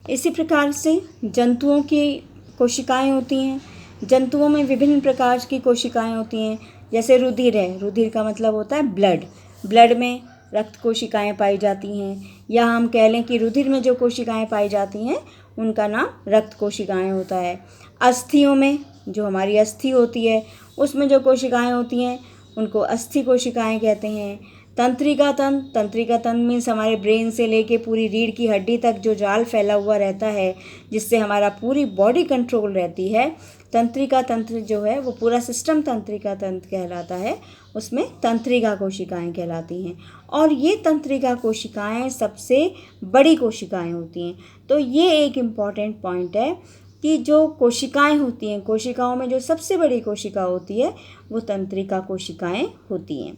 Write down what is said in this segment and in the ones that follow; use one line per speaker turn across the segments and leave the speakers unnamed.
इसी प्रकार से जंतुओं की कोशिकाएं होती हैं। जंतुओं में विभिन्न प्रकार की कोशिकाएं होती हैं, जैसे रुधिर है। रुधिर का मतलब होता है ब्लड। ब्लड में रक्त कोशिकाएं पाई जाती हैं, या हम कह लें कि रुधिर में जो कोशिकाएं पाई जाती हैं उनका नाम रक्त कोशिकाएं होता है। अस्थियों में, जो हमारी अस्थि होती है, उसमें जो कोशिकाएं होती हैं उनको अस्थि कोशिकाएं कहते हैं। तंत्रिका तंत्र मीन्स हमारे ब्रेन से लेके पूरी रीढ़ की हड्डी तक जो जाल फैला हुआ रहता है, जिससे हमारा पूरी बॉडी कंट्रोल रहती है, तंत्रिका तंत्र जो है वो पूरा सिस्टम तंत्रिका तंत्र कहलाता है। उसमें तंत्रिका कोशिकाएं कहलाती हैं, और ये तंत्रिका कोशिकाएं सबसे बड़ी कोशिकाएं होती हैं। तो ये एक इम्पॉर्टेंट पॉइंट है कि जो कोशिकाएं होती हैं, कोशिकाओं में जो सबसे बड़ी कोशिका होती है वो तंत्रिका कोशिकाएं होती हैं।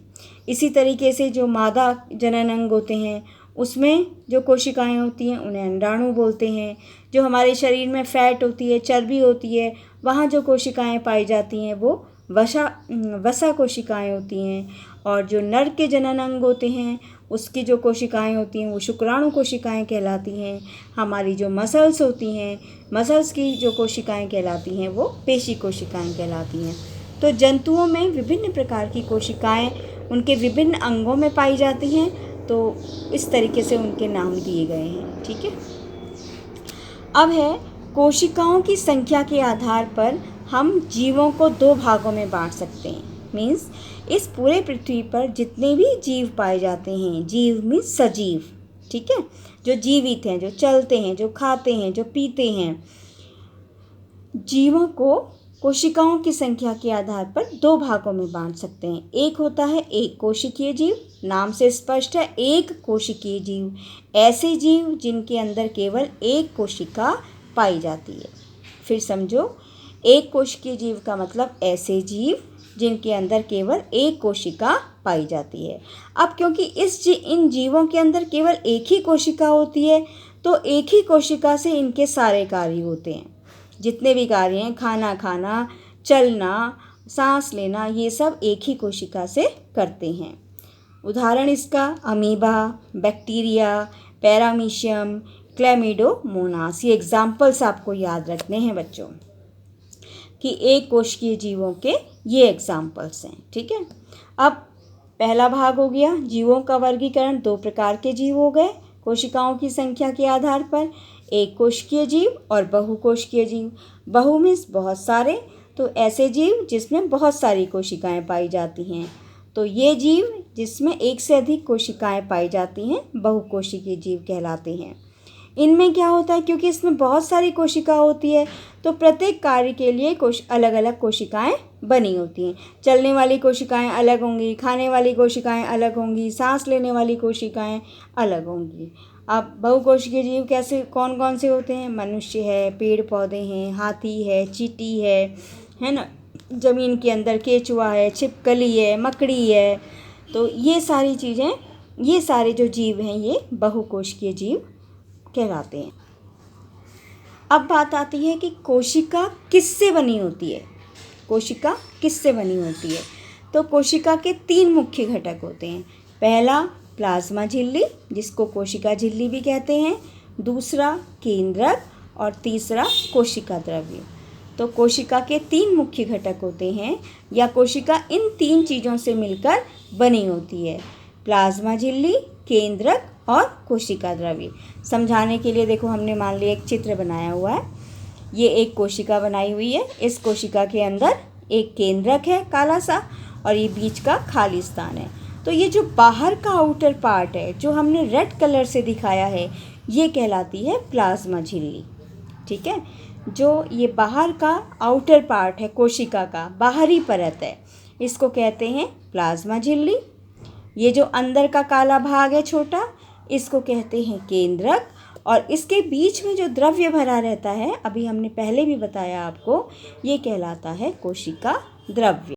इसी तरीके से जो मादा जनन अंग होते हैं उसमें जो कोशिकाएं होती हैं उन्हें अंडाणु बोलते हैं। जो हमारे शरीर में फैट होती है, चर्बी होती है, वहाँ जो कोशिकाएं पाई जाती हैं वो वसा कोशिकाएं होती हैं। और जो नर के जनन अंग होते हैं उसकी जो कोशिकाएं होती हैं वो शुक्राणु कोशिकाएं कहलाती हैं। हमारी जो मसल्स होती हैं, मसल्स की जो कोशिकाएं कहलाती हैं वो पेशी कोशिकाएं कहलाती हैं। तो जंतुओं में विभिन्न प्रकार की कोशिकाएं उनके विभिन्न अंगों में पाई जाती हैं, तो इस तरीके से उनके नाम दिए गए हैं। ठीक है। अब है कोशिकाओं की संख्या के आधार पर हम जीवों को दो भागों में बांट सकते हैं। मीन्स इस पूरे पृथ्वी पर जितने भी जीव पाए जाते हैं, जीव मीन्स सजीव, ठीक है, जो जीवित हैं, जो चलते हैं, जो खाते हैं, जो पीते हैं, जीवों को कोशिकाओं की संख्या के आधार पर दो भागों में बांट सकते हैं। एक होता है एक कोशिकीय जीव, नाम से स्पष्ट है एक कोशिकीय जीव, ऐसे जीव जिनके अंदर केवल एक कोशिका पाई जाती है। फिर समझो, एक कोशिकीय जीव का मतलब ऐसे जीव जिनके अंदर केवल एक कोशिका पाई जाती है। अब क्योंकि इन जीवों के अंदर केवल एक ही कोशिका होती है, तो एक ही कोशिका से इनके सारे कार्य होते हैं। जितने भी कार्य हैं, खाना खाना, चलना, सांस लेना, ये सब एक ही कोशिका से करते हैं। उदाहरण इसका अमीबा, बैक्टीरिया, पैरामीशियम, क्लैमिडोमोनास, ये एग्जाम्पल्स आपको याद रखने हैं बच्चों, कि एक कोशिकीय जीवों के ये एग्जाम्पल्स हैं। ठीक है। अब पहला भाग हो गया जीवों का वर्गीकरण। दो प्रकार के जीव हो गए कोशिकाओं की संख्या के आधार पर, एक कोशिकीय जीव और बहुकोशिकीय जीव। बहु मीन्स बहुत सारे, तो ऐसे जीव जिसमें बहुत सारी कोशिकाएं पाई जाती हैं। तो ये जीव जिसमें एक से अधिक कोशिकाएं पाई जाती हैं बहुकोशिकीय जीव कहलाते हैं। इनमें क्या होता है, क्योंकि इसमें बहुत सारी कोशिका होती है, तो प्रत्येक कार्य के लिए अलग अलग कोशिकाएं बनी होती हैं। चलने वाली कोशिकाएं अलग होंगी, खाने वाली कोशिकाएं अलग होंगी, सांस लेने वाली कोशिकाएं अलग होंगी। अब बहुकोशिकीय जीव कैसे, कौन कौन से होते हैं? मनुष्य है, पेड़ पौधे हैं, हाथी है, चींटी है ना, ज़मीन के अंदर केचुआ है, छिपकली है, मकड़ी है। तो ये सारी चीज़ें, ये सारे जो जीव हैं ये बहुकोशिकीय जीव कहलाते हैं। अब बात आती है कि कोशिका किससे बनी होती है। कोशिका किससे बनी होती है? तो कोशिका के तीन मुख्य घटक होते हैं। पहला प्लाज्मा झिल्ली, जिसको कोशिका झिल्ली भी कहते हैं, दूसरा केंद्रक और तीसरा कोशिका द्रव्य। तो कोशिका के तीन मुख्य घटक होते हैं, या कोशिका इन तीन चीज़ों से मिलकर बनी होती है, प्लाज्मा झिल्ली, केंद्रक और कोशिका द्रव्य। समझाने के लिए देखो, हमने मान लिया एक चित्र बनाया हुआ है, ये एक कोशिका बनाई हुई है। इस कोशिका के अंदर एक केंद्रक है काला सा, और ये बीच का खाली स्थान है। तो ये जो बाहर का आउटर पार्ट है, जो हमने रेड कलर से दिखाया है, ये कहलाती है प्लाज्मा झिल्ली। ठीक है। जो ये बाहर का आउटर पार्ट है, कोशिका का बाहरी परत है, इसको कहते हैं प्लाज्मा झिल्ली। ये जो अंदर का काला भाग है छोटा, इसको कहते हैं केंद्रक, और इसके बीच में जो द्रव्य भरा रहता है, अभी हमने पहले भी बताया आपको, ये कहलाता है कोशिका द्रव्य।